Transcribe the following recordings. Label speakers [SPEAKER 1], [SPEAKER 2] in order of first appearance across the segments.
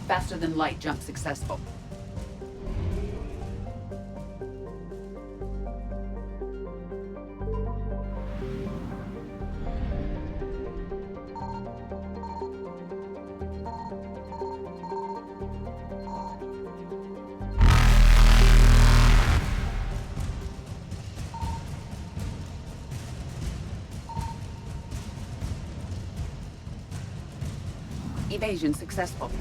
[SPEAKER 1] Faster than light jump successful. Evasion successful.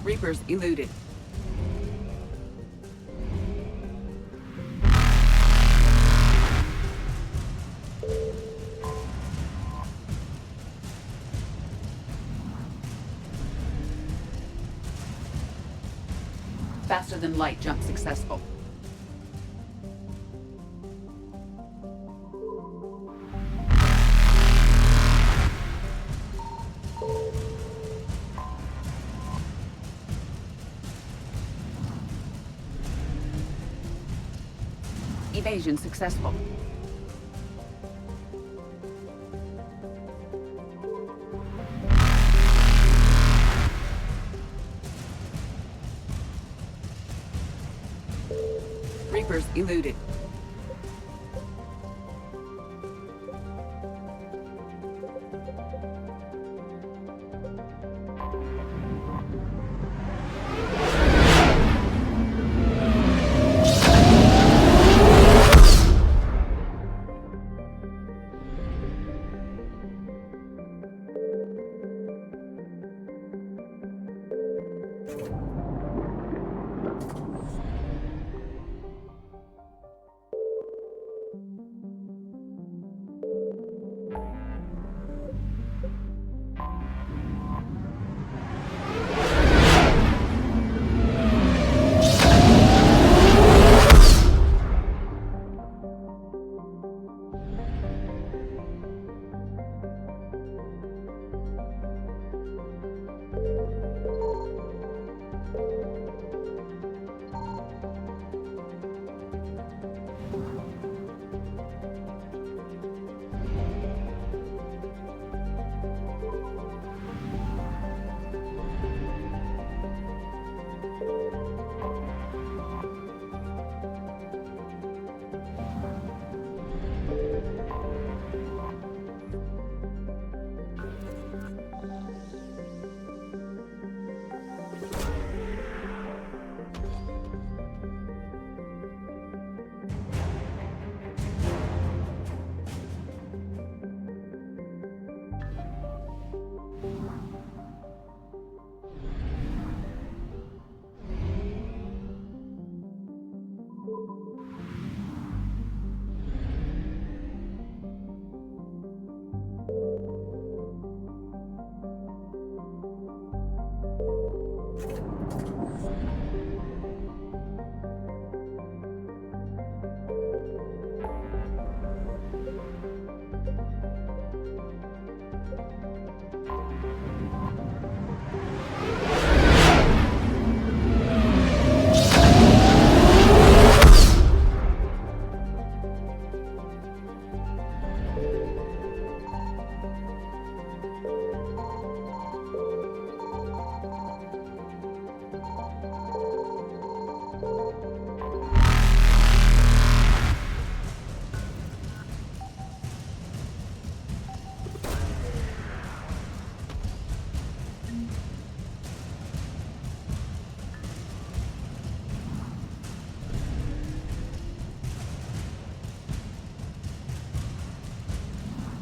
[SPEAKER 1] Reapers eluded. Faster than light jump successful. Evasion successful. Reapers eluded.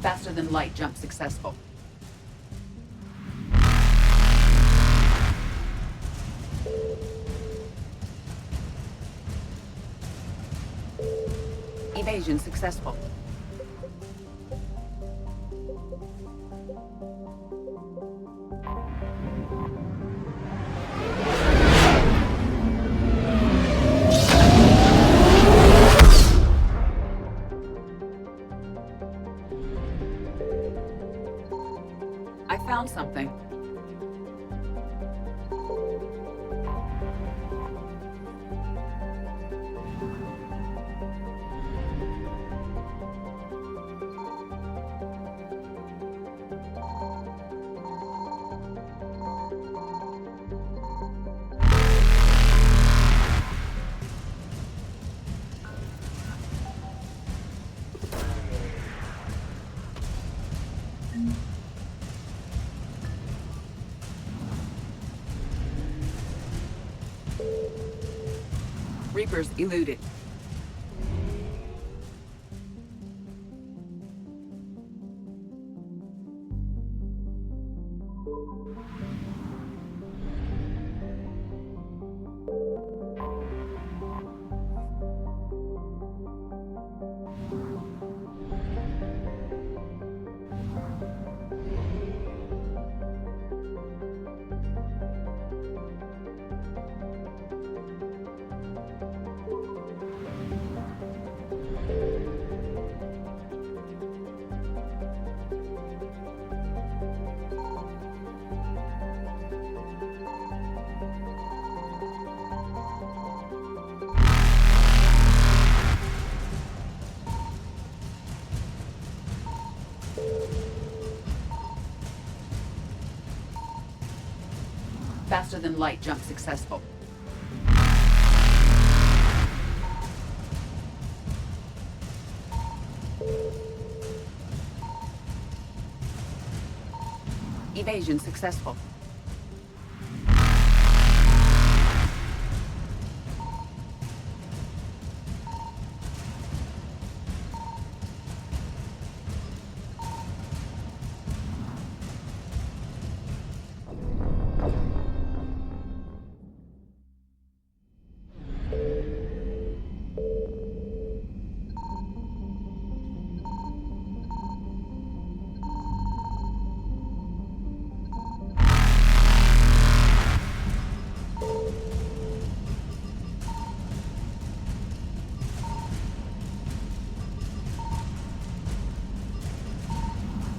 [SPEAKER 1] Faster than light jump successful. Evasion successful. I found something. Reapers eluded. Faster than light jump successful. Evasion successful.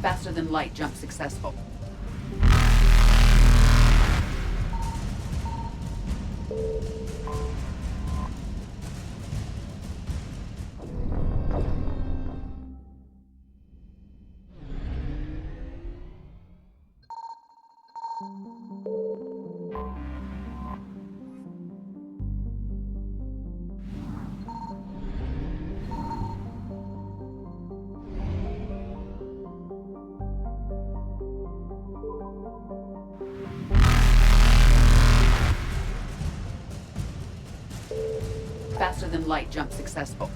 [SPEAKER 1] Faster than light jump successful. Faster than light jump successful.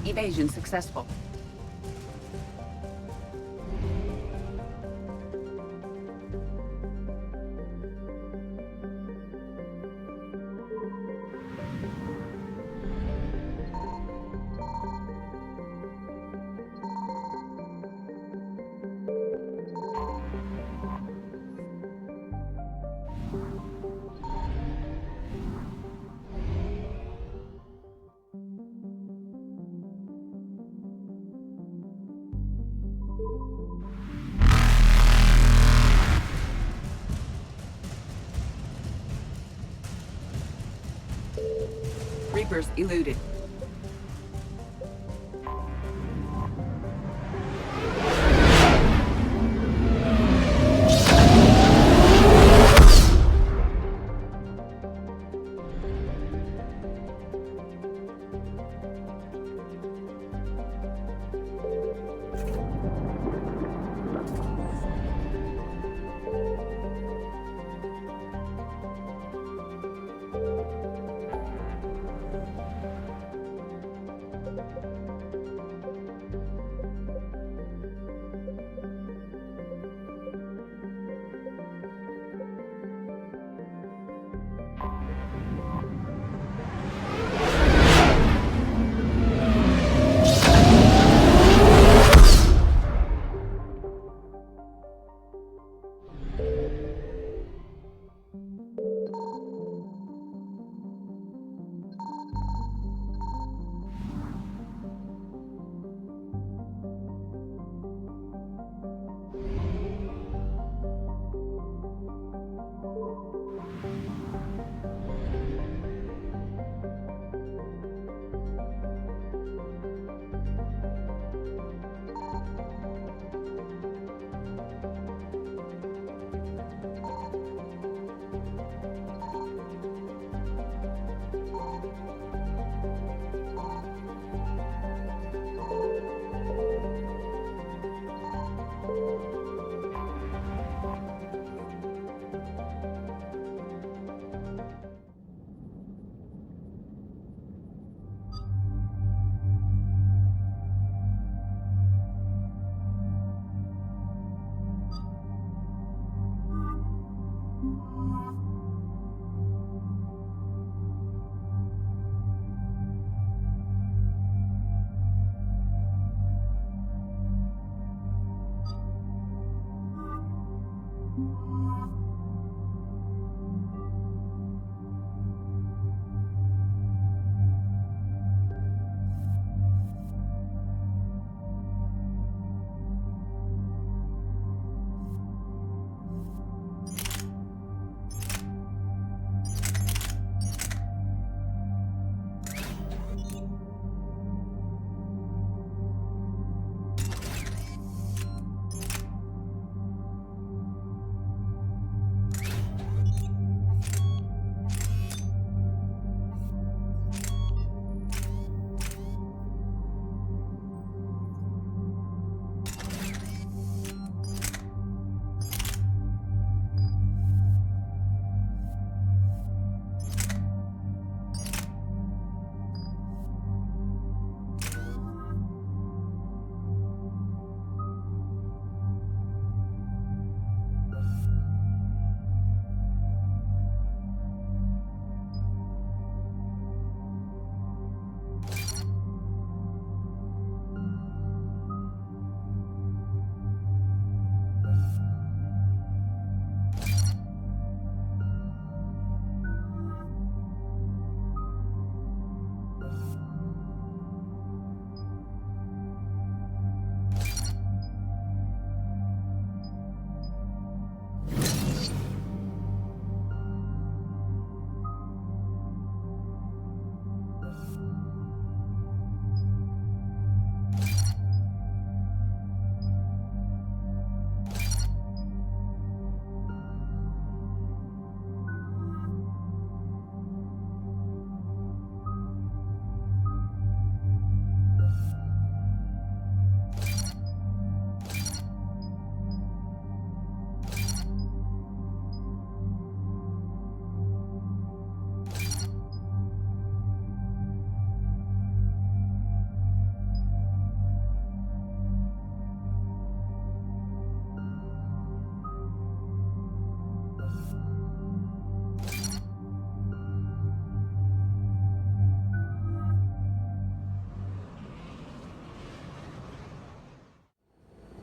[SPEAKER 1] Evasion successful. Reapers eluded.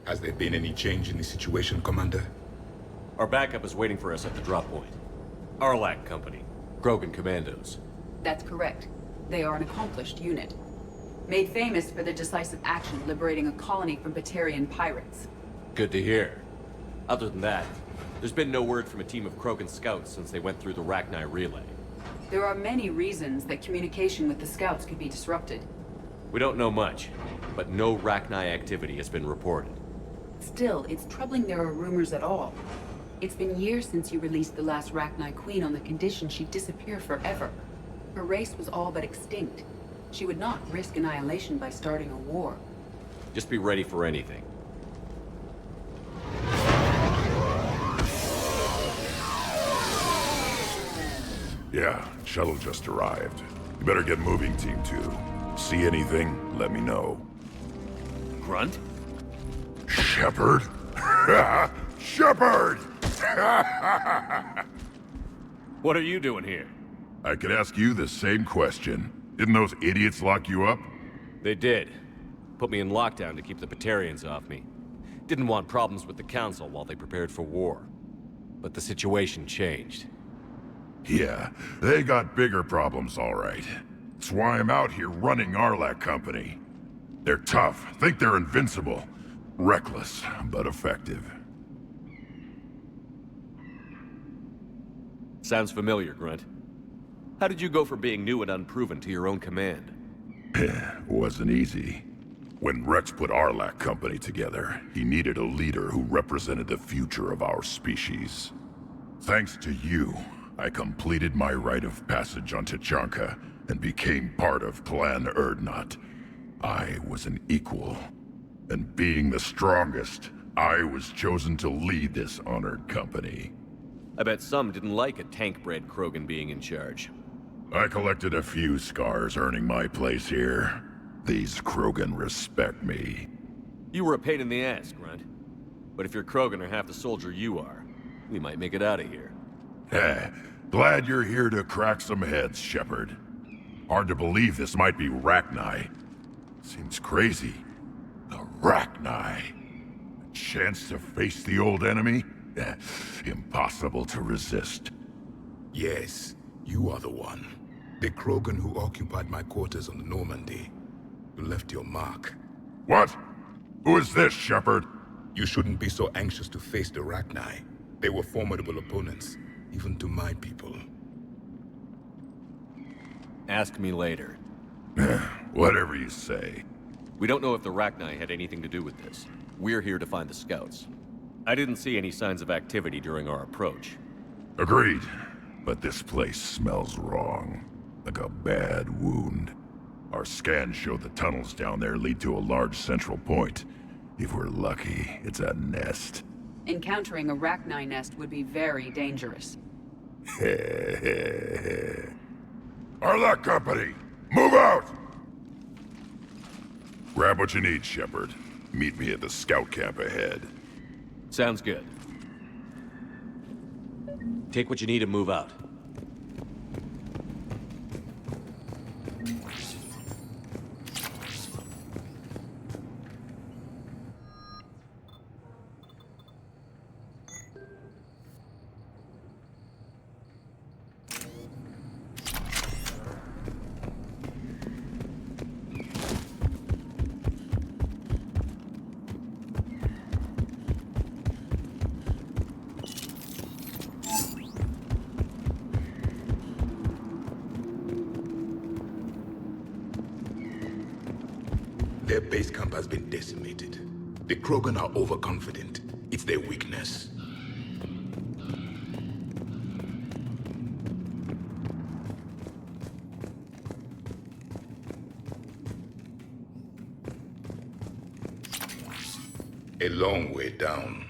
[SPEAKER 2] Has there been any change in the situation, Commander?
[SPEAKER 3] Our backup is waiting for us at the drop point. Arlac Company. Krogan Commandos.
[SPEAKER 1] That's correct. They are an accomplished unit. Made famous for their decisive action liberating a colony from Batarian pirates.
[SPEAKER 3] Good to hear. Other than that, there's been no word from a team of Krogan scouts since they went through the Rachni relay.
[SPEAKER 1] There are many reasons that communication with the scouts could be disrupted.
[SPEAKER 3] We don't know much, but no Rachni activity has been reported.
[SPEAKER 1] Still, it's troubling there are rumors at all. It's been years since you released the last Rachni Queen on the condition she'd disappear forever. Her race was all but extinct. She would not risk annihilation by starting a war.
[SPEAKER 3] Just be ready for anything.
[SPEAKER 4] Yeah, shuttle just arrived. You better get moving, Team 2. See anything, let me know.
[SPEAKER 3] Grunt?
[SPEAKER 4] Shepard? Shepard!
[SPEAKER 3] What are you doing here?
[SPEAKER 4] I could ask you the same question. Didn't those idiots lock you up?
[SPEAKER 3] They did. Put me in lockdown to keep the Batarians off me. Didn't want problems with the Council while they prepared for war. But the situation changed.
[SPEAKER 4] Yeah, they got bigger problems, all right. That's why I'm out here running Arlac Company. They're tough, think they're invincible. Reckless, but effective.
[SPEAKER 3] Sounds familiar, Grunt. How did you go from being new and unproven to your own command?
[SPEAKER 4] Wasn't easy. When Rex put Arlac Company together, he needed a leader who represented the future of our species. Thanks to you, I completed my rite of passage on Tachanka and became part of Clan Urdnot. I was an equal. And being the strongest, I was chosen to lead this honored company.
[SPEAKER 3] I bet some didn't like a tank-bred Krogan being in charge.
[SPEAKER 4] I collected a few scars earning my place here. These Krogan respect me.
[SPEAKER 3] You were a pain in the ass, Grunt. But if your Krogan are half the soldier you are, we might make it out of here.
[SPEAKER 4] Glad you're here to crack some heads, Shepard. Hard to believe this might be Rachni. Seems crazy. The Rachni. A chance to face the old enemy? Impossible to resist.
[SPEAKER 2] Yes, you are the one. The Krogan who occupied my quarters on the Normandy. You left your mark.
[SPEAKER 4] What? Who is this, Shepard?
[SPEAKER 2] You shouldn't be so anxious to face the Rachni. They were formidable opponents, even to my people.
[SPEAKER 3] Ask me later.
[SPEAKER 4] Whatever you say.
[SPEAKER 3] We don't know if the Rachni had anything to do with this. We're here to find the scouts. I didn't see any signs of activity during our approach.
[SPEAKER 4] Agreed. But this place smells wrong. Like a bad wound. Our scans show the tunnels down there lead to a large central point. If we're lucky, it's a nest.
[SPEAKER 1] Encountering a Rachni nest would be very dangerous.
[SPEAKER 4] Arlac Company, move out! Grab what you need, Shepard. Meet me at the scout camp ahead.
[SPEAKER 3] Sounds good. Take what you need and move out.
[SPEAKER 2] Their base camp has been decimated. The Krogan are overconfident. It's their weakness. A long way down.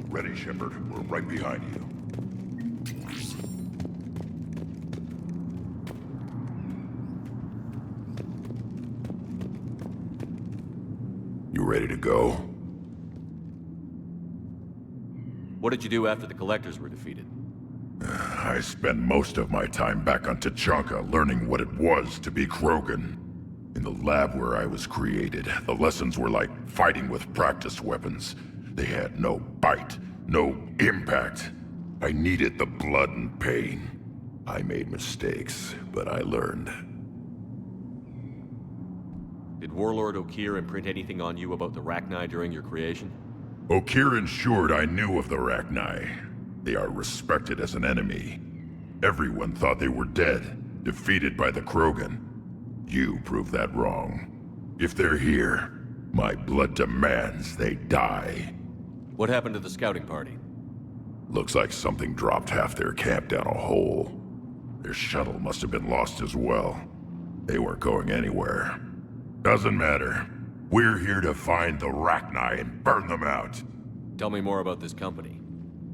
[SPEAKER 4] Ready, Shepard. We're right behind you. You ready to go?
[SPEAKER 3] What did you do after the Collectors were defeated?
[SPEAKER 4] I spent most of my time back on Tachanka learning what it was to be Krogan. In the lab where I was created, the lessons were like fighting with practice weapons. They had no bite, no impact. I needed the blood and pain. I made mistakes, but I learned.
[SPEAKER 3] Did Warlord Okir imprint anything on you about the Rachni during your creation?
[SPEAKER 4] Okir ensured I knew of the Rachni. They are respected as an enemy. Everyone thought they were dead, defeated by the Krogan. You proved that wrong. If they're here, my blood demands they die.
[SPEAKER 3] What happened to the scouting party?
[SPEAKER 4] Looks like something dropped half their camp down a hole. Their shuttle must have been lost as well. They weren't going anywhere. Doesn't matter. We're here to find the Rachni and burn them out.
[SPEAKER 3] Tell me more about this company.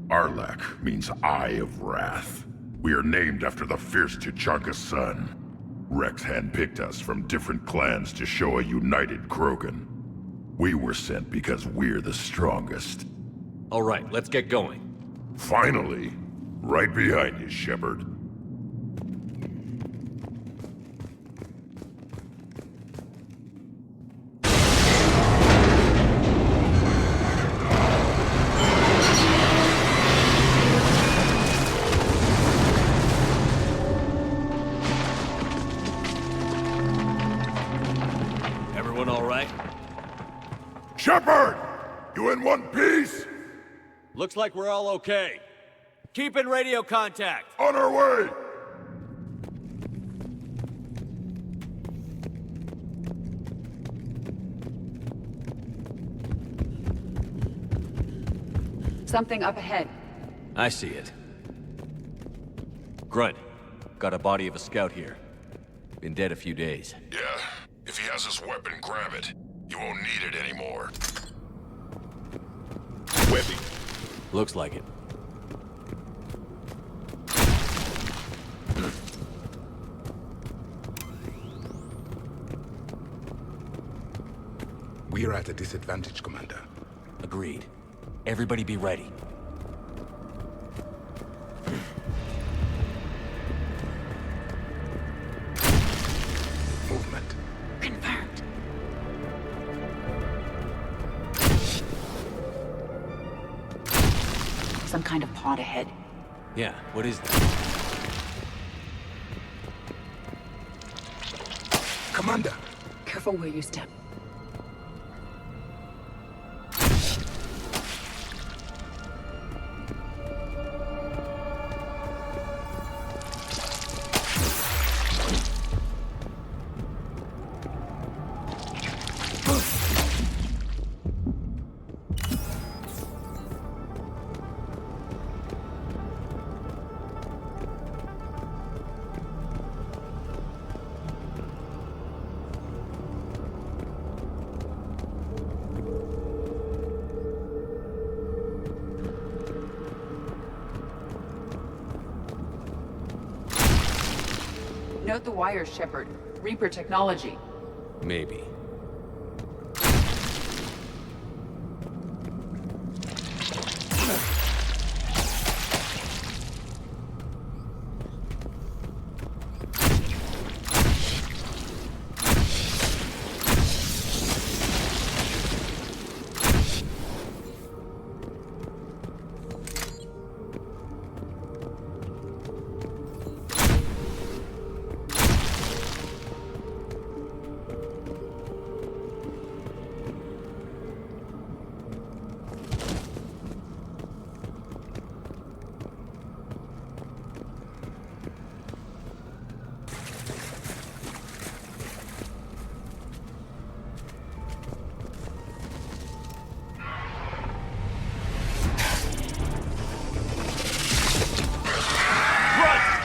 [SPEAKER 4] Arlak means Eye of Wrath. We are named after the fierce Tachanka's son. Rex handpicked us from different clans to show a united Krogan. We were sent because we're the strongest.
[SPEAKER 3] All right, let's get going.
[SPEAKER 4] Finally! Right behind you, Shepard.
[SPEAKER 3] Everyone all right?
[SPEAKER 4] Shepard! You in one piece?
[SPEAKER 3] Looks like we're all okay. Keep in radio contact.
[SPEAKER 4] On our way!
[SPEAKER 1] Something up ahead.
[SPEAKER 3] I see it. Grunt, got a body of a scout here. Been dead a few days.
[SPEAKER 4] Yeah. If he has his weapon, grab it. You won't need it anymore. Webby.
[SPEAKER 3] Looks like it.
[SPEAKER 2] We're at a disadvantage, Commander.
[SPEAKER 3] Agreed. Everybody be ready.
[SPEAKER 2] Movement.
[SPEAKER 1] Confirmed. Some kind of pod ahead.
[SPEAKER 3] Yeah, what is that?
[SPEAKER 2] Commander!
[SPEAKER 1] Careful where you step. Note the wires, Shepard. Reaper technology.
[SPEAKER 3] Maybe.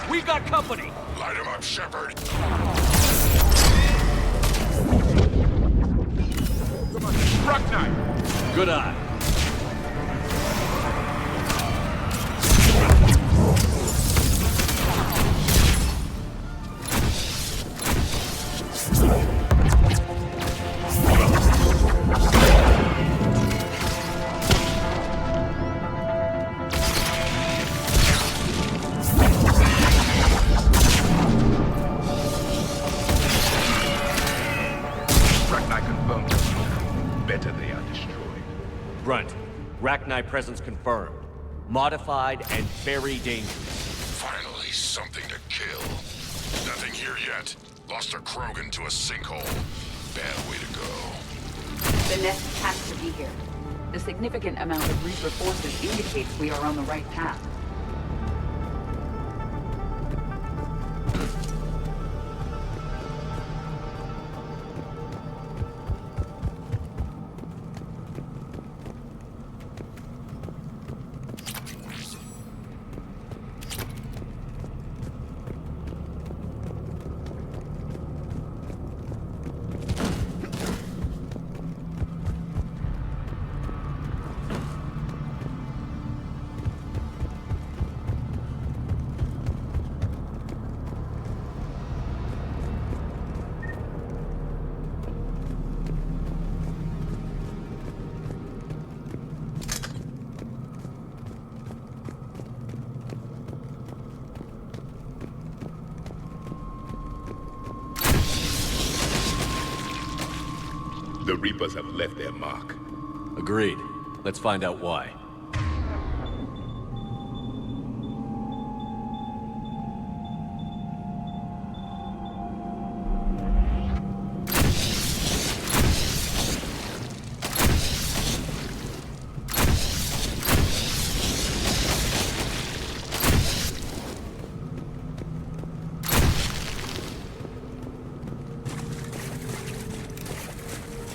[SPEAKER 3] We got company!
[SPEAKER 4] Light him up, Shepard! Rachni!
[SPEAKER 3] Good eye. Rachni presence confirmed. Modified and very dangerous.
[SPEAKER 4] Finally, something to kill. Nothing here yet. Lost a Krogan to a sinkhole. Bad way to go.
[SPEAKER 1] The nest has to be here. The significant amount of Reaper forces indicates we are on the right path.
[SPEAKER 2] The Reapers have left their mark.
[SPEAKER 3] Agreed. Let's find out why.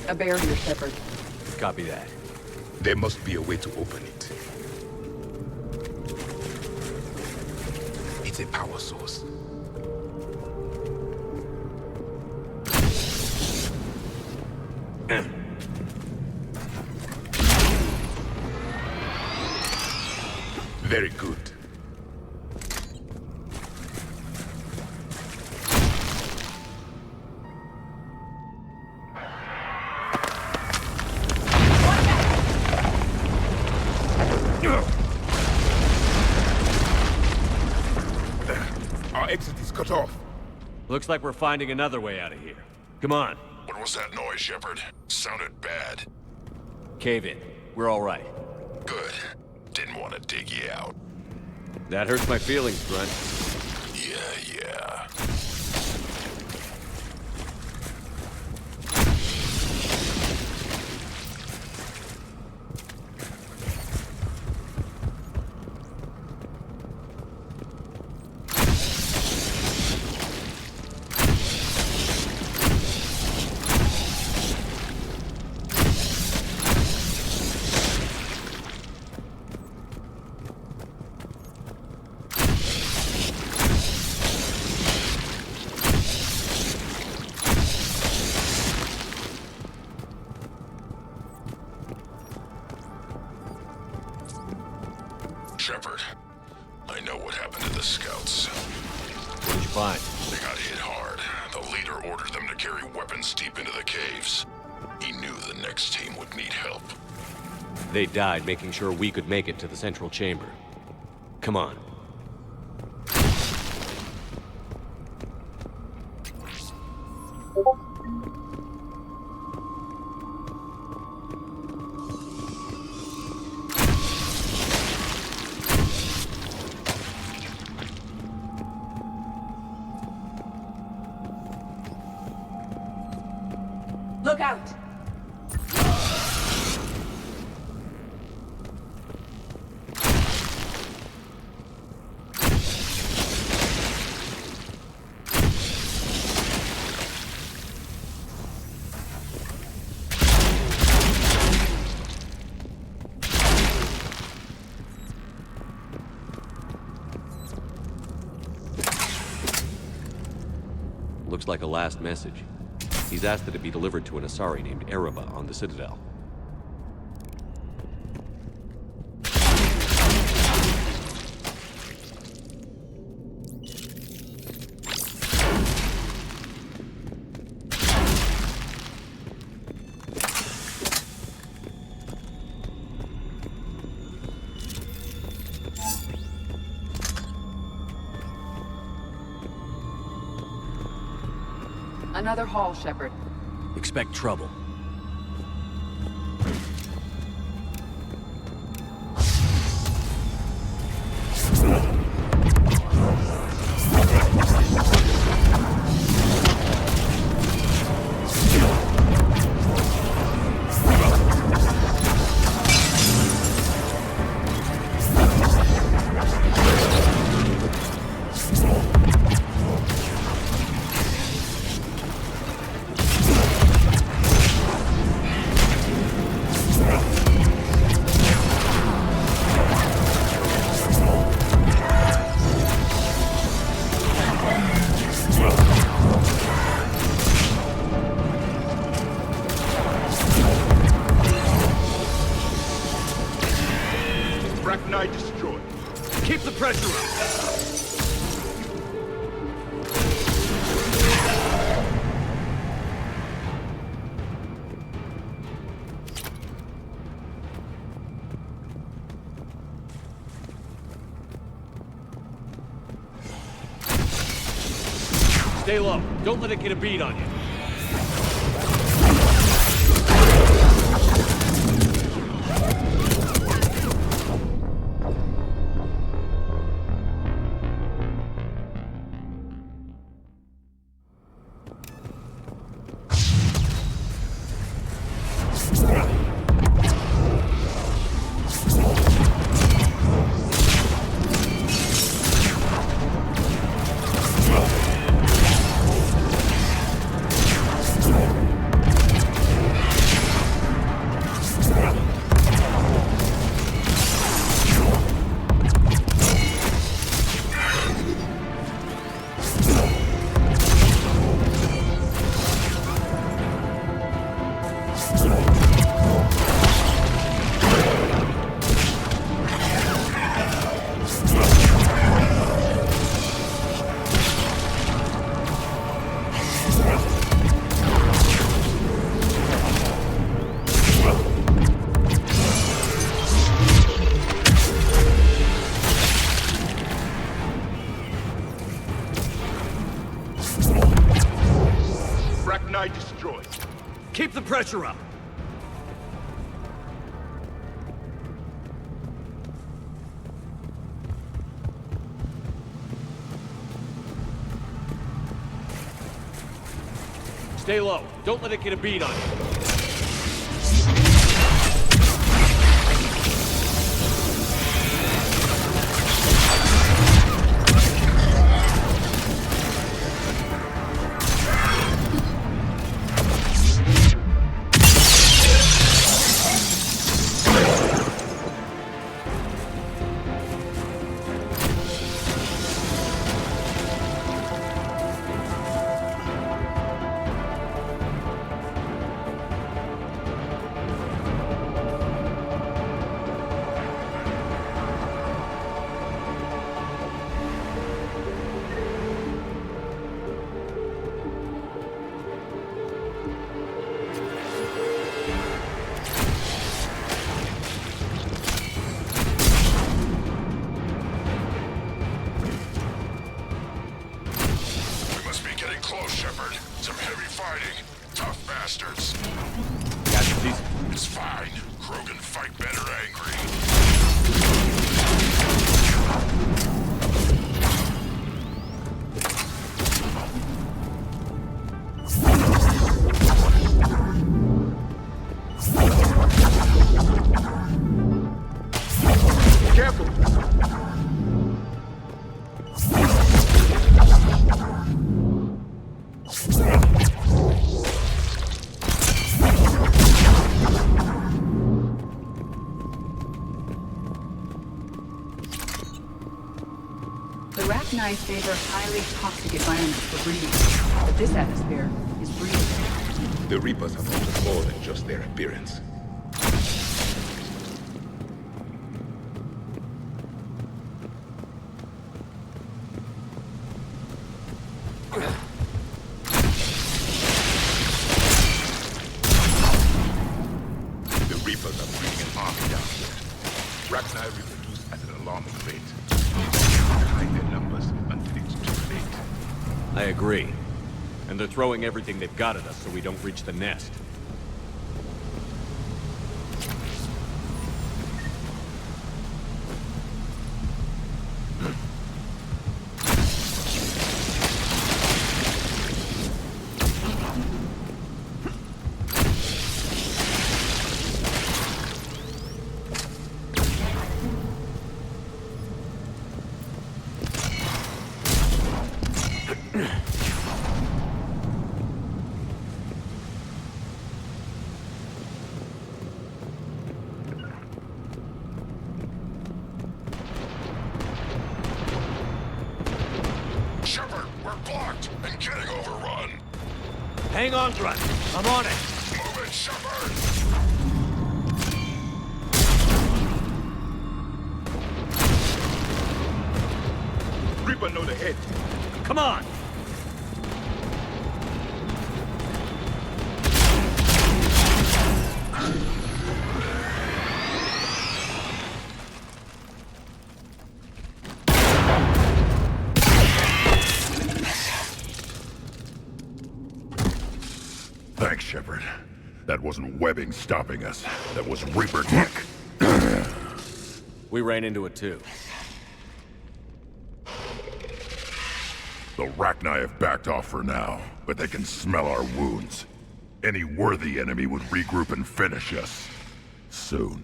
[SPEAKER 1] A barrier, Shepard.
[SPEAKER 3] Copy that.
[SPEAKER 2] There must be a way to open it. It's a power source. Very good. Our exit is cut off.
[SPEAKER 3] Looks like we're finding another way out of here. Come on.
[SPEAKER 4] What was that noise, Shepard? Sounded bad.
[SPEAKER 3] Cave in. We're all right.
[SPEAKER 4] Good. Didn't want to dig you out.
[SPEAKER 3] That hurts my feelings, Grunt.
[SPEAKER 4] Yeah. Shepard, I know what happened to the scouts.
[SPEAKER 3] What did you find?
[SPEAKER 4] They got hit hard. The leader ordered them to carry weapons deep into the caves. He knew the next team would need help.
[SPEAKER 3] They died making sure we could make it to the central chamber. Come on.
[SPEAKER 1] Look out!
[SPEAKER 3] Looks like a last message. He's asked that it be delivered to an Asari named Ereba on the Citadel.
[SPEAKER 1] Another hall, Shepard.
[SPEAKER 3] Expect trouble.
[SPEAKER 4] Rachni destroyed.
[SPEAKER 3] Keep the pressure up! Stay low. Don't let it get a bead on you.
[SPEAKER 4] Rachni destroyed.
[SPEAKER 3] Keep the pressure up! Stay low. Don't let it get a bead on you.
[SPEAKER 4] Some heavy fighting. Tough bastards.
[SPEAKER 3] Casualties?
[SPEAKER 4] It's fine. Krogan fight better angry.
[SPEAKER 3] Careful!
[SPEAKER 1] The Rachni favor highly toxic environments for breeding, but this atmosphere is breathable.
[SPEAKER 2] The Reapers have altered more than just their appearance. The Reapers are bringing an army down here. Rachni reproduce at an alarming rate. Hide their numbers until it's too late.
[SPEAKER 3] I agree. And they're throwing everything they've got at us so we don't reach the nest.
[SPEAKER 4] Shepard, we're blocked and getting overrun.
[SPEAKER 3] Hang on, Grunt. I'm on it.
[SPEAKER 4] Move it, Shepard!
[SPEAKER 2] Reaper node ahead.
[SPEAKER 3] Come on!
[SPEAKER 4] Thanks, Shepard. That wasn't webbing stopping us. That was Reaper tech.
[SPEAKER 3] We ran into it too.
[SPEAKER 4] The Rachni have backed off for now, but they can smell our wounds. Any worthy enemy would regroup and finish us. Soon.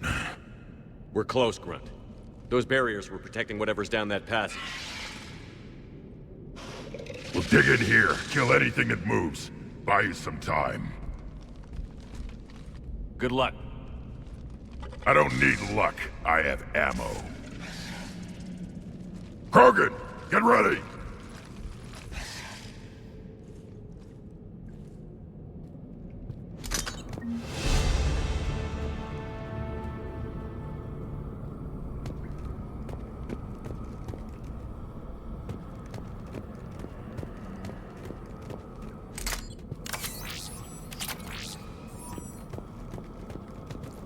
[SPEAKER 3] We're close, Grunt. Those barriers were protecting whatever's down that passage.
[SPEAKER 4] We'll dig in here, kill anything that moves. Buy you some time.
[SPEAKER 3] Good luck.
[SPEAKER 4] I don't need luck. I have ammo. Krogan, get ready!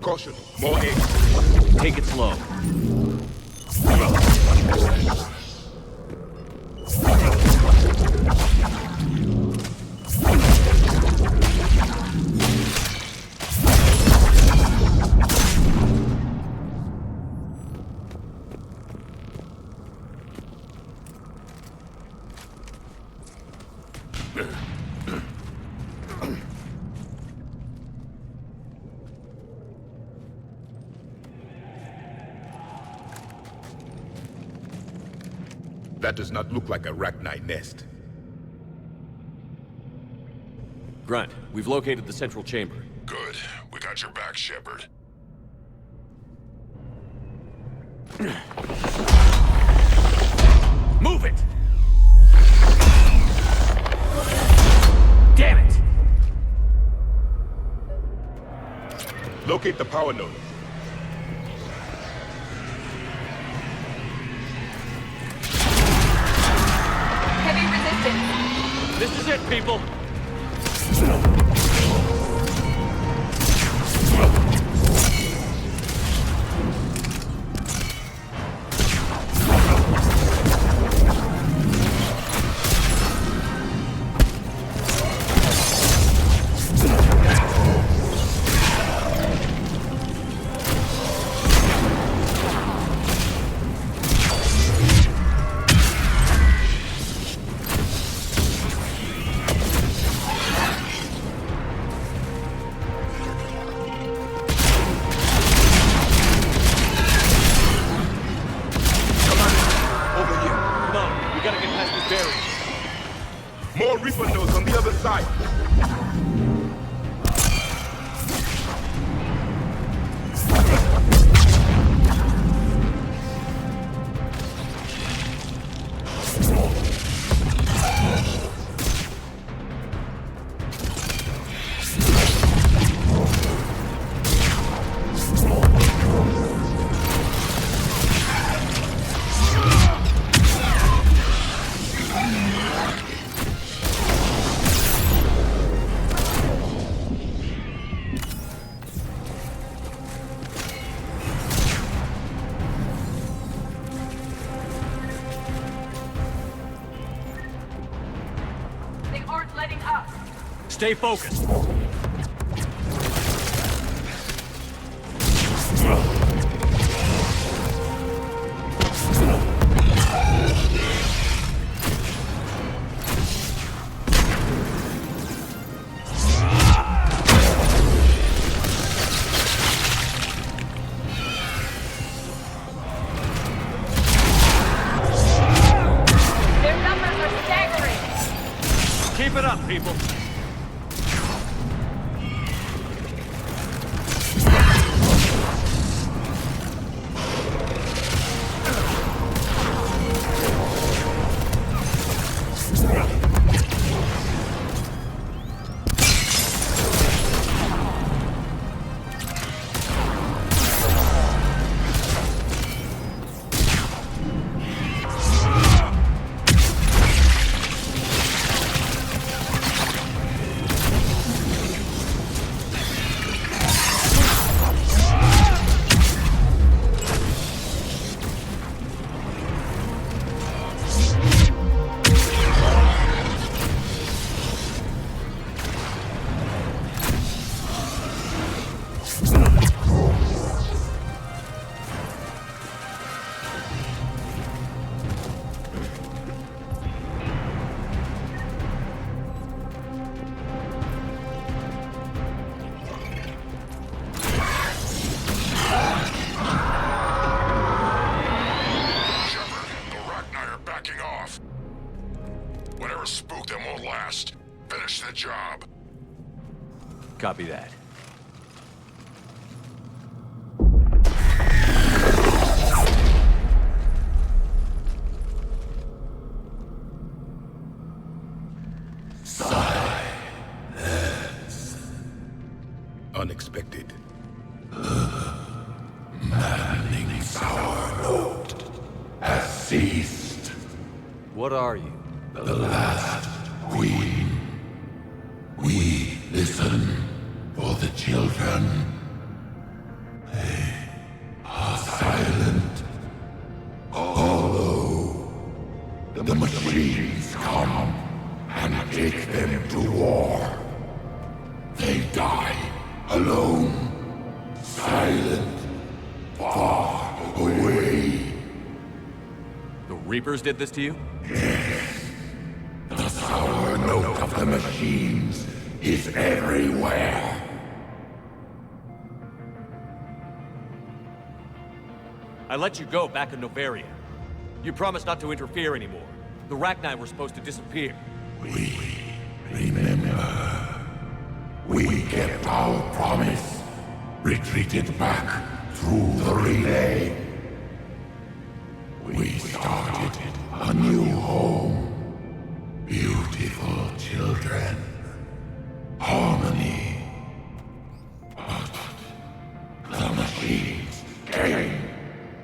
[SPEAKER 2] Caution, more eggs.
[SPEAKER 3] Take it slow.
[SPEAKER 2] That does not look like a Rachni nest.
[SPEAKER 3] Grunt, we've located the central chamber.
[SPEAKER 4] Good. We got your back, Shepard.
[SPEAKER 3] Move it! Damn it!
[SPEAKER 2] Locate the power node.
[SPEAKER 1] Heavy resistance.
[SPEAKER 3] This is it, people!
[SPEAKER 2] More Reaper nodes on the other side.
[SPEAKER 3] Stay focused.
[SPEAKER 5] Their numbers are staggering.
[SPEAKER 3] Keep it up, people. Copy that.
[SPEAKER 2] Unexpected.
[SPEAKER 4] Maddening sour note has ceased.
[SPEAKER 3] What are you?
[SPEAKER 4] The last queen. We listen for the children. They are silent. Although the machines come and take them to war, they die alone, silent, far away.
[SPEAKER 3] The Reapers did this to you?
[SPEAKER 4] The sour note of the machines is everywhere.
[SPEAKER 3] I let you go back in Novaria. You promised not to interfere anymore. The Rachni were supposed to disappear.
[SPEAKER 4] We remember. We kept our promise. Retreated back through the relay. We started a new home. Beautiful children. Harmony. But the machines came.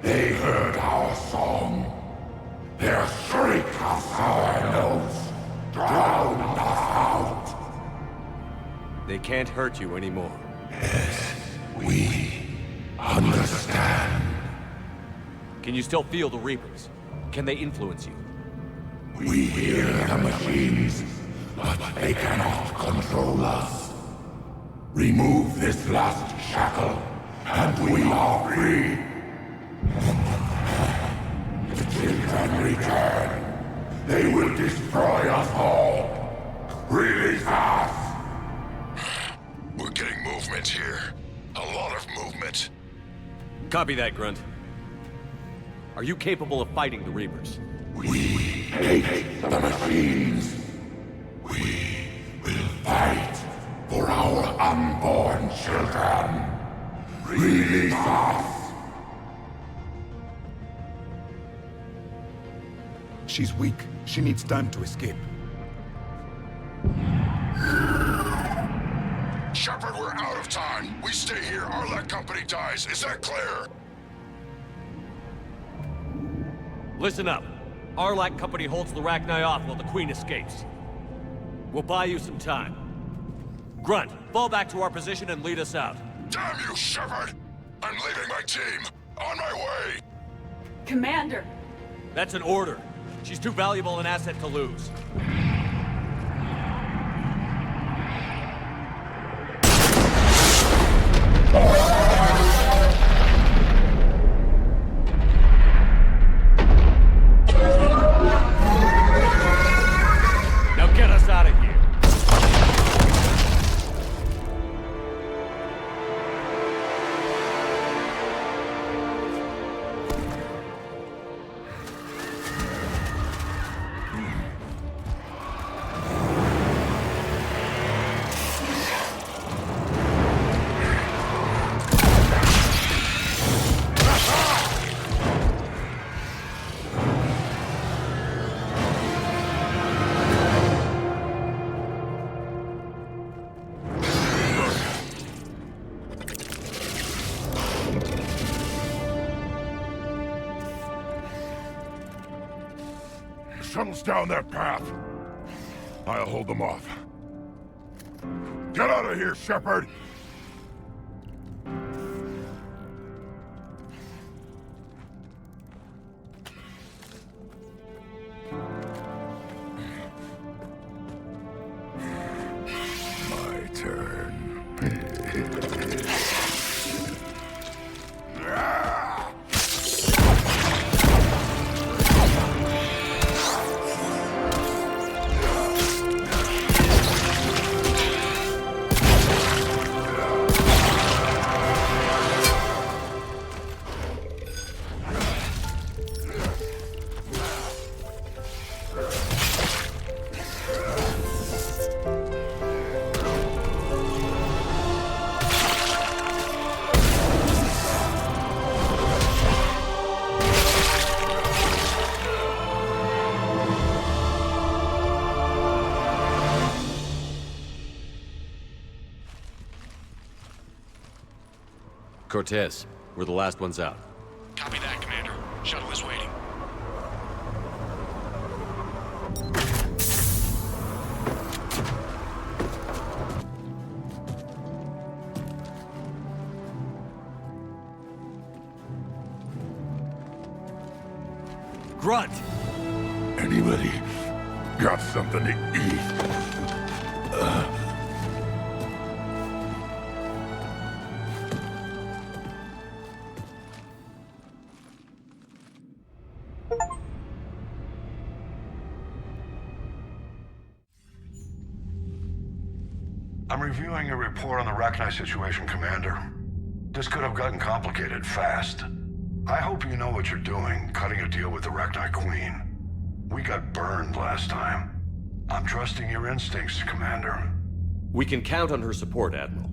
[SPEAKER 4] They heard our song. Their shriek of sour notes drowned us out.
[SPEAKER 3] They can't hurt you anymore.
[SPEAKER 4] Yes, we understand.
[SPEAKER 3] Can you still feel the Reapers? Can they influence you?
[SPEAKER 4] We hear the machines, but they cannot control us. Remove this last shackle, and we are free. The children return. They will destroy us all. Release us!
[SPEAKER 2] We're getting movement here. A lot of movement.
[SPEAKER 3] Copy that, Grunt. Are you capable of fighting the Reapers?
[SPEAKER 4] We hate the machines. We will fight for our unborn children. Release us!
[SPEAKER 6] She's weak. She needs time to escape.
[SPEAKER 2] Shepard, we're out of time. We stay here, our Arlec company dies. Is that clear?
[SPEAKER 3] Listen up. Arlec Company holds the Rachni off while the Queen escapes. We'll buy you some time. Grunt, fall back to our position and lead us out.
[SPEAKER 2] Damn you, Shepard! I'm leaving my team. On my way!
[SPEAKER 1] Commander!
[SPEAKER 3] That's an order. She's too valuable an asset to lose. Now get us out of here.
[SPEAKER 4] Shuttles down that path. I'll hold them off. Get out of here, Shepard! My turn.
[SPEAKER 3] Cortez. We're the last ones out.
[SPEAKER 7] Copy that, Commander. Shuttle is waiting.
[SPEAKER 3] Grunt!
[SPEAKER 4] Anybody got something to eat?
[SPEAKER 8] I'm reviewing your report on the Rachni situation, Commander. This could have gotten complicated fast. I hope you know what you're doing, cutting a deal with the Rachni Queen. We got burned last time. I'm trusting your instincts, Commander.
[SPEAKER 3] We can count on her support, Admiral.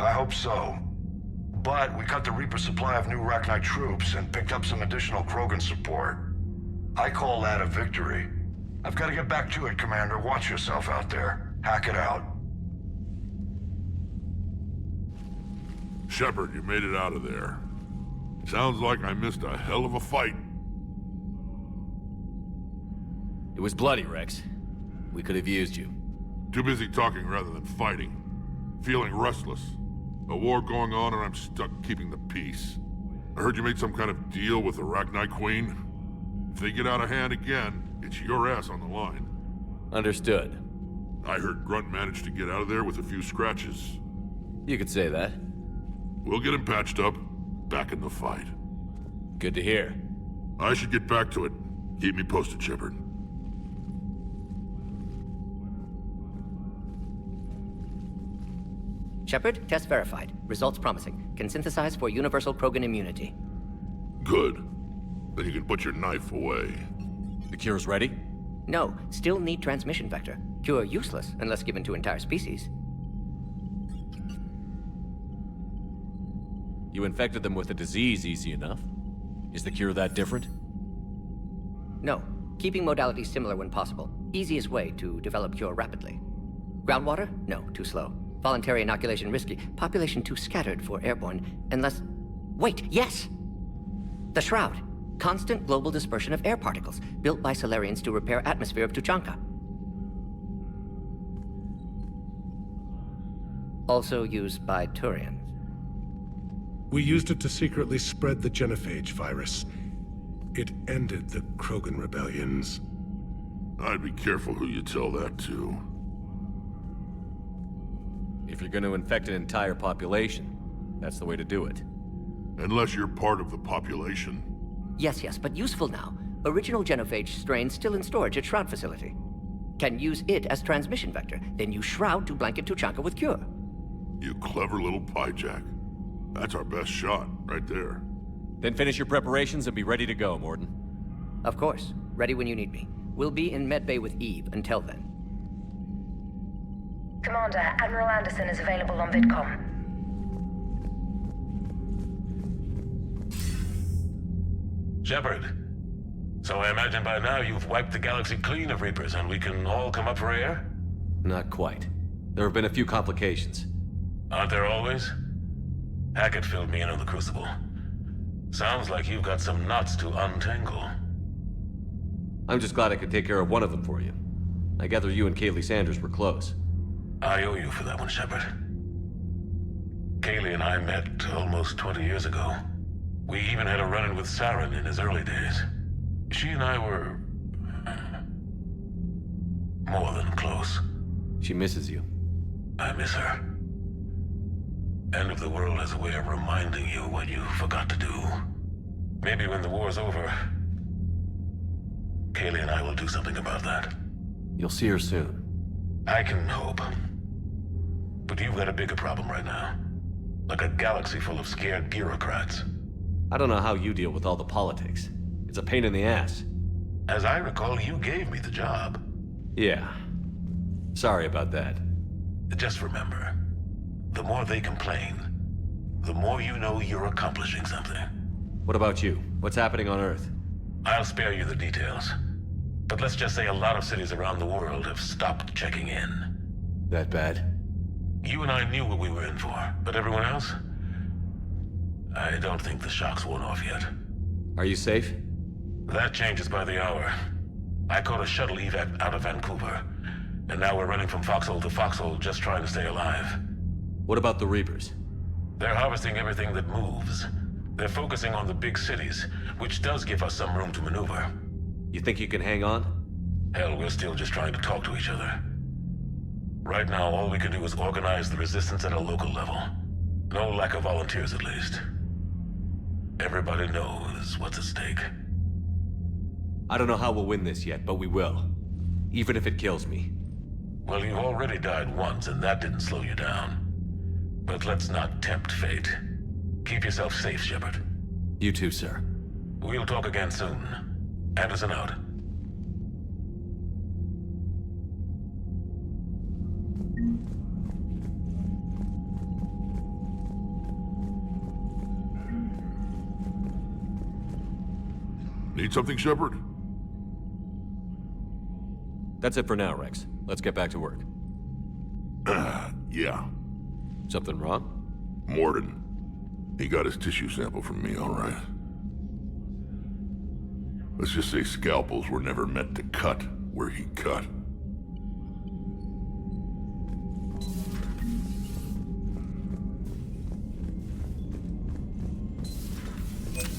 [SPEAKER 8] I hope so. But we cut the Reaper supply of new Rachni troops and picked up some additional Krogan support. I call that a victory. I've got to get back to it, Commander. Watch yourself out there. Hack it out.
[SPEAKER 4] Shepard, you made it out of there. Sounds like I missed a hell of a fight.
[SPEAKER 3] It was bloody, Rex. We could have used you.
[SPEAKER 4] Too busy talking rather than fighting. Feeling restless. A war going on and I'm stuck keeping the peace. I heard you made some kind of deal with the Rachni Queen. If they get out of hand again, it's your ass on the line.
[SPEAKER 3] Understood.
[SPEAKER 4] I heard Grunt managed to get out of there with a few scratches.
[SPEAKER 3] You could say that.
[SPEAKER 4] We'll get him patched up, back in the fight.
[SPEAKER 3] Good to hear.
[SPEAKER 4] I should get back to it. Keep me posted, Shepard.
[SPEAKER 9] Shepard, test verified. Results promising. Can synthesize for universal Krogan immunity.
[SPEAKER 4] Good. Then you can put your knife away.
[SPEAKER 3] The cure's ready?
[SPEAKER 9] No, still need transmission vector. Cure useless unless given to entire species.
[SPEAKER 3] You infected them with a disease easy enough. Is the cure that different?
[SPEAKER 9] No, keeping modalities similar when possible. Easiest way to develop cure rapidly. Groundwater? No, too slow. Voluntary inoculation risky. Population too scattered for airborne, unless... Wait, yes! The Shroud. Constant global dispersion of air particles, built by Solarians to repair atmosphere of Tuchanka. Also used by Turians.
[SPEAKER 6] We used it to secretly spread the genophage virus. It ended the Krogan rebellions.
[SPEAKER 4] I'd be careful who you tell that to.
[SPEAKER 3] If you're going to infect an entire population, that's the way to do it.
[SPEAKER 4] Unless you're part of the population.
[SPEAKER 9] Yes, but useful now. Original genophage strain still in storage at Shroud facility. Can use it as transmission vector, then use Shroud to blanket Tuchanka with cure.
[SPEAKER 4] You clever little piejack. That's our best shot, right there.
[SPEAKER 3] Then finish your preparations and be ready to go, Morden.
[SPEAKER 9] Of course. Ready when you need me. We'll be in medbay with Eve until then.
[SPEAKER 10] Commander, Admiral Anderson is available on VidCom.
[SPEAKER 11] Shepard. So I imagine by now you've wiped the galaxy clean of Reapers and we can all come up for air?
[SPEAKER 3] Not quite. There have been a few complications.
[SPEAKER 11] Aren't there always? Hackett filled me in on the Crucible. Sounds like you've got some knots to untangle.
[SPEAKER 3] I'm just glad I could take care of one of them for you. I gather you and Kaylee Sanders were close.
[SPEAKER 11] I owe you for that one, Shepard. Kaylee and I met almost 20 years ago. We even had a run-in with Saren in his early days. She and I were... more than close.
[SPEAKER 3] She misses you.
[SPEAKER 11] I miss her. End of the world has a way of reminding you what you forgot to do. Maybe when the war's over, Kaylee and I will do something about that.
[SPEAKER 3] You'll see her soon.
[SPEAKER 11] I can hope. But you've got a bigger problem right now. Like a galaxy full of scared bureaucrats.
[SPEAKER 3] I don't know how you deal with all the politics. It's a pain in the ass.
[SPEAKER 11] As I recall, you gave me the job.
[SPEAKER 3] Yeah. Sorry about that.
[SPEAKER 11] Just remember, the more they complain, the more you know you're accomplishing something.
[SPEAKER 3] What about you? What's happening on Earth?
[SPEAKER 11] I'll spare you the details. But let's just say a lot of cities around the world have stopped checking in.
[SPEAKER 3] That bad?
[SPEAKER 11] You and I knew what we were in for, but everyone else? I don't think the shock's worn off yet.
[SPEAKER 3] Are you safe?
[SPEAKER 11] That changes by the hour. I caught a shuttle evac out of Vancouver, and now we're running from foxhole to foxhole just trying to stay alive.
[SPEAKER 3] What about the Reapers?
[SPEAKER 11] They're harvesting everything that moves. They're focusing on the big cities, which does give us some room to maneuver.
[SPEAKER 3] You think you can hang on?
[SPEAKER 11] Hell, we're still just trying to talk to each other. Right now, all we can do is organize the resistance at a local level. No lack of volunteers, at least. Everybody knows what's at stake.
[SPEAKER 3] I don't know how we'll win this yet, but we will. Even if it kills me.
[SPEAKER 11] Well, you've already died once, and that didn't slow you down. But let's not tempt fate. Keep yourself safe, Shepard.
[SPEAKER 3] You too, sir.
[SPEAKER 11] We'll talk again soon. Anderson out.
[SPEAKER 4] Need something, Shepard?
[SPEAKER 3] That's it for now, Rex. Let's get back to work.
[SPEAKER 4] Yeah.
[SPEAKER 3] Something wrong?
[SPEAKER 4] Morden. He got his tissue sample from me, all right. Let's just say scalpels were never meant to cut where he cut.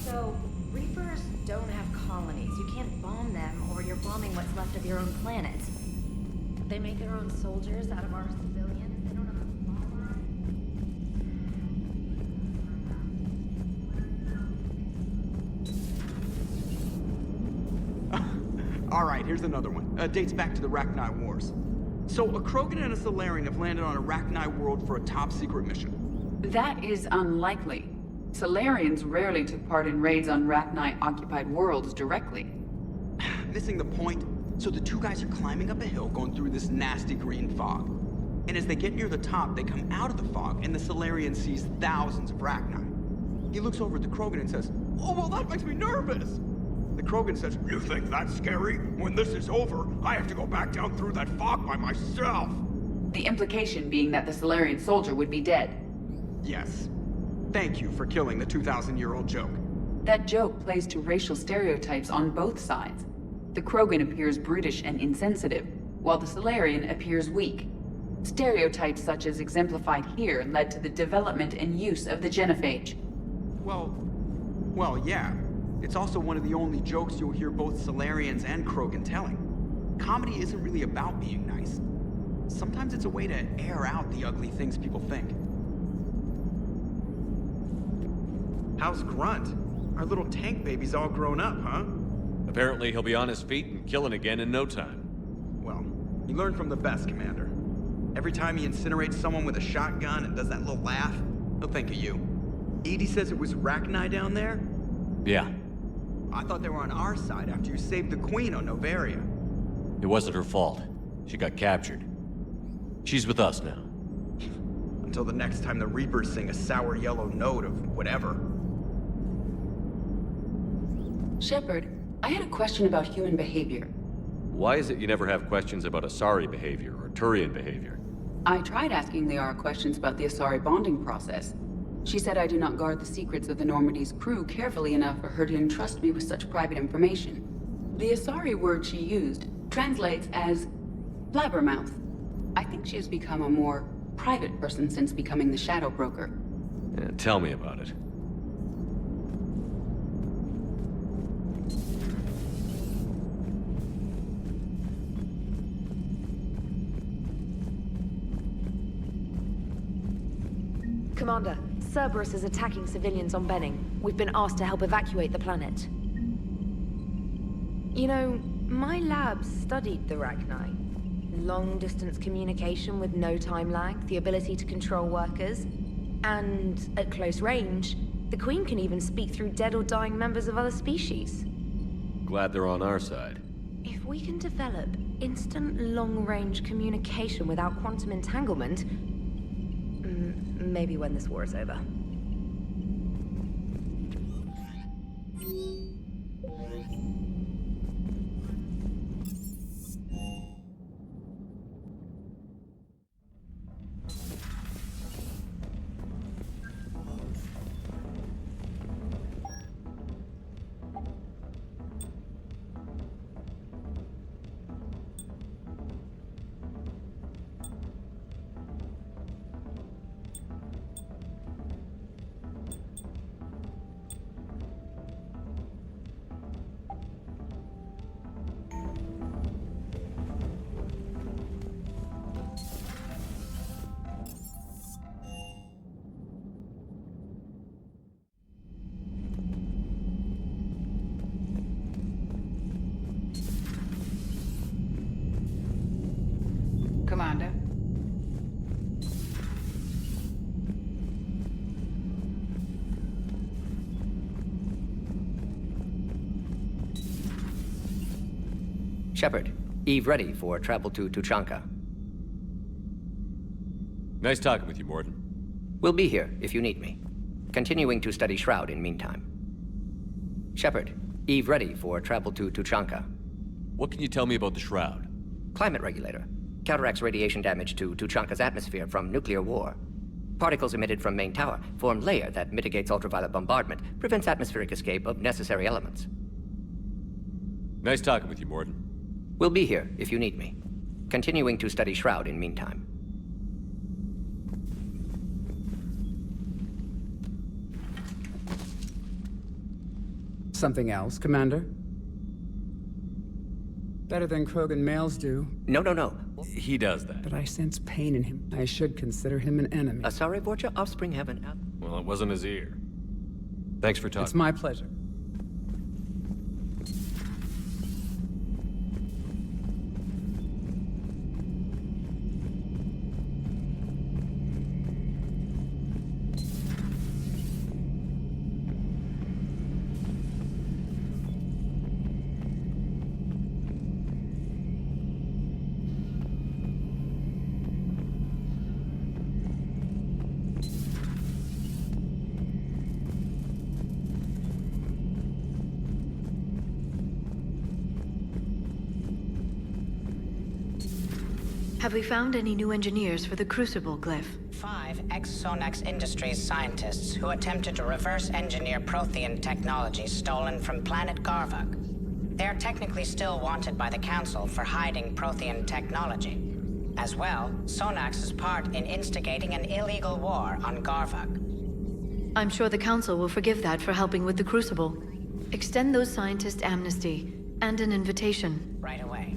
[SPEAKER 10] So, Reapers don't have colonies. You can't bomb them, or you're bombing what's left of your own planet. They make their own soldiers out of our civilians. They don't have a bomb line.
[SPEAKER 12] Alright, here's another one. Dates back to the Rachni Wars. So, a Krogan and a Solarian have landed on a Rachni world for a top-secret mission.
[SPEAKER 1] That is unlikely. Solarians rarely took part in raids on Rachni-occupied worlds directly.
[SPEAKER 12] Missing the point? So the two guys are climbing up a hill going through this nasty green fog. And as they get near the top, they come out of the fog, and the Solarian sees thousands of Rachni. He looks over at the Krogan and says, "Oh, well, that makes me nervous!" The Krogan says, "You think that's scary? When this is over, I have to go back down through that fog by myself!"
[SPEAKER 1] The implication being that the Solarian soldier would be dead.
[SPEAKER 12] Yes. Thank you for killing the 2,000-year-old joke.
[SPEAKER 1] That joke plays to racial stereotypes on both sides. The Krogan appears brutish and insensitive, while the Solarian appears weak. Stereotypes such as exemplified here led to the development and use of the genophage.
[SPEAKER 12] Well, yeah. It's also one of the only jokes you'll hear both Solarians and Krogan telling. Comedy isn't really about being nice. Sometimes it's a way to air out the ugly things people think. How's Grunt? Our little tank baby's all grown up, huh?
[SPEAKER 3] Apparently he'll be on his feet and killing again in no time.
[SPEAKER 12] Well, you learn from the best, Commander. Every time he incinerates someone with a shotgun and does that little laugh, he'll think of you. Edie says it was Rachni down there?
[SPEAKER 3] Yeah.
[SPEAKER 12] I thought they were on our side after you saved the Queen on Novaria.
[SPEAKER 3] It wasn't her fault. She got captured. She's with us now.
[SPEAKER 12] Until the next time the Reapers sing a sour yellow note of whatever.
[SPEAKER 1] Shepard, I had a question about human behavior.
[SPEAKER 3] Why is it you never have questions about Asari behavior or Turian behavior?
[SPEAKER 1] I tried asking Liara questions about the Asari bonding process. She said I do not guard the secrets of the Normandy's crew carefully enough for her to entrust me with such private information. The Asari word she used translates as blabbermouth. I think she has become a more private person since becoming the Shadow Broker.
[SPEAKER 3] Yeah, tell me about it.
[SPEAKER 5] Commander, Cerberus is attacking civilians on Benning. We've been asked to help evacuate the planet. You know, my lab studied the Rachni. Long-distance communication with no time lag, the ability to control workers, and at close range, the Queen can even speak through dead or dying members of other species.
[SPEAKER 3] Glad they're on our side.
[SPEAKER 5] If we can develop instant long-range communication without quantum entanglement, maybe when this war is over.
[SPEAKER 9] Shepard, Eve ready for travel to Tuchanka.
[SPEAKER 3] Nice talking with you, Morden.
[SPEAKER 9] We'll be here if you need me. Continuing to study Shroud in meantime. Shepard, Eve ready for travel to Tuchanka.
[SPEAKER 3] What can you tell me about the Shroud?
[SPEAKER 9] Climate regulator. Counteracts radiation damage to Tuchanka's atmosphere from nuclear war. Particles emitted from main tower form layer that mitigates ultraviolet bombardment, prevents atmospheric escape of necessary elements.
[SPEAKER 3] Nice talking with you, Morden.
[SPEAKER 9] We'll be here if you need me. Continuing to study Shroud in meantime.
[SPEAKER 13] Something else, Commander? Better than Krogan males do.
[SPEAKER 9] No.
[SPEAKER 3] He does that.
[SPEAKER 13] But I sense pain in him. I should consider him an enemy.
[SPEAKER 9] Asari Vorcha offspring heaven.
[SPEAKER 3] Well, it wasn't his ear. Thanks for talking.
[SPEAKER 13] It's my pleasure.
[SPEAKER 14] Have we found any new engineers for the Crucible glyph?
[SPEAKER 15] 5 ex-Sonax Industries scientists who attempted to reverse engineer Prothean technology stolen from planet Garvuk. They are technically still wanted by the Council for hiding Prothean technology. As well, Sonax's part in instigating an illegal war on Garvuk.
[SPEAKER 14] I'm sure the Council will forgive that for helping with the Crucible. Extend those scientists amnesty and an invitation.
[SPEAKER 15] Right away.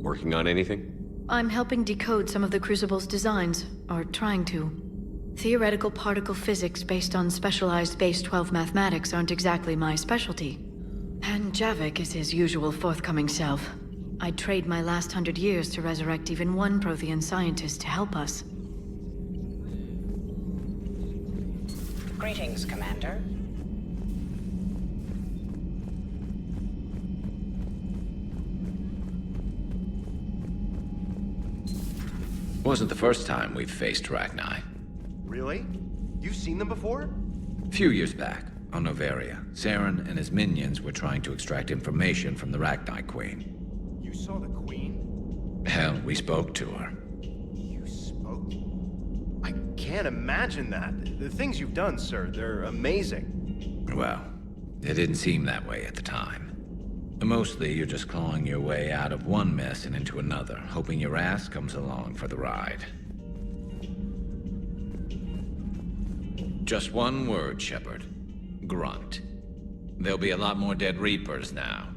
[SPEAKER 3] Working on anything?
[SPEAKER 14] I'm helping decode some of the Crucible's designs, or trying to. Theoretical particle physics based on specialized Base 12 mathematics aren't exactly my specialty. And Javik is his usual forthcoming self. I'd trade my last 100 years to resurrect even one Prothean scientist to help us.
[SPEAKER 15] Greetings, Commander.
[SPEAKER 16] Wasn't the first time we've faced Rachni.
[SPEAKER 17] Really? You've seen them before?
[SPEAKER 16] A few years back, on Novaria, Saren and his minions were trying to extract information from the Rachni Queen.
[SPEAKER 17] You saw the Queen?
[SPEAKER 16] Hell, we spoke to her.
[SPEAKER 17] You spoke? I can't imagine that. The things you've done, sir, they're amazing.
[SPEAKER 16] Well, it didn't seem that way at the time. Mostly, you're just clawing your way out of one mess and into another, hoping your ass comes along for the ride. Just one word, Shepard. Grunt. There'll be a lot more dead Reapers now.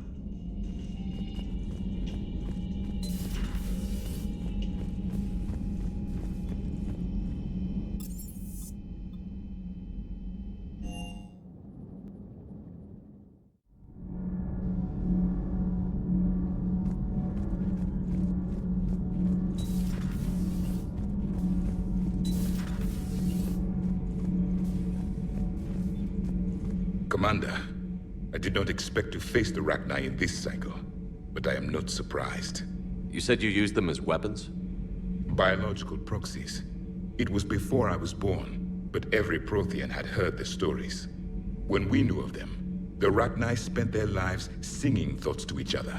[SPEAKER 2] Commander, I did not expect to face the Rachni in this cycle, but I am not surprised.
[SPEAKER 3] You said you used them as weapons?
[SPEAKER 2] Biological proxies. It was before I was born, but every Prothean had heard the stories. When we knew of them, the Rachni spent their lives singing thoughts to each other.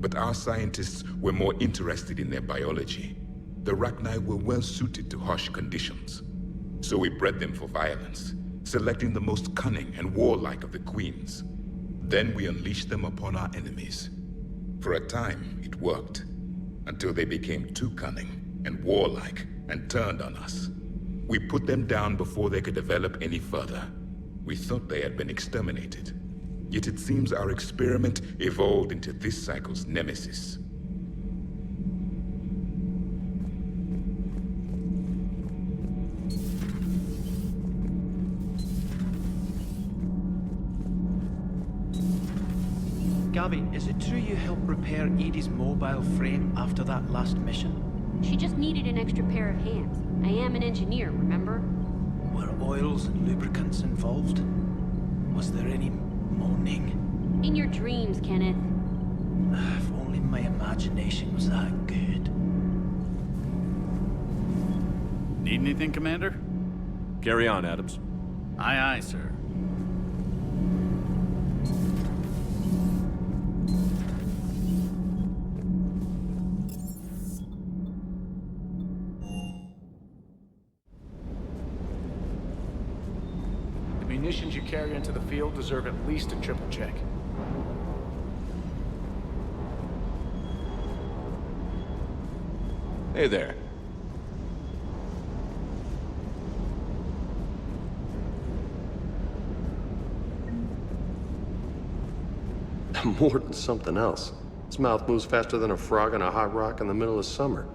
[SPEAKER 2] But our scientists were more interested in their biology. The Rachni were well suited to harsh conditions. So we bred them for violence, selecting the most cunning and warlike of the queens. Then we unleashed them upon our enemies. For a time, it worked, until they became too cunning and warlike and turned on us. We put them down before they could develop any further. We thought they had been exterminated. Yet it seems our experiment evolved into this cycle's nemesis.
[SPEAKER 18] Gavi, is it true you helped repair Edie's mobile frame after that last mission?
[SPEAKER 19] She just needed an extra pair of hands. I am an engineer, remember?
[SPEAKER 18] Were oils and lubricants involved? Was there any moaning?
[SPEAKER 19] In your dreams, Kenneth.
[SPEAKER 18] If only my imagination was that good.
[SPEAKER 20] Need anything, Commander?
[SPEAKER 3] Carry on, Adams.
[SPEAKER 20] Aye, aye, sir.
[SPEAKER 21] The munitions you carry into the field deserve at least a triple check.
[SPEAKER 3] Hey there.
[SPEAKER 22] More than something else. His mouth moves faster than a frog on a hot rock in the middle of summer.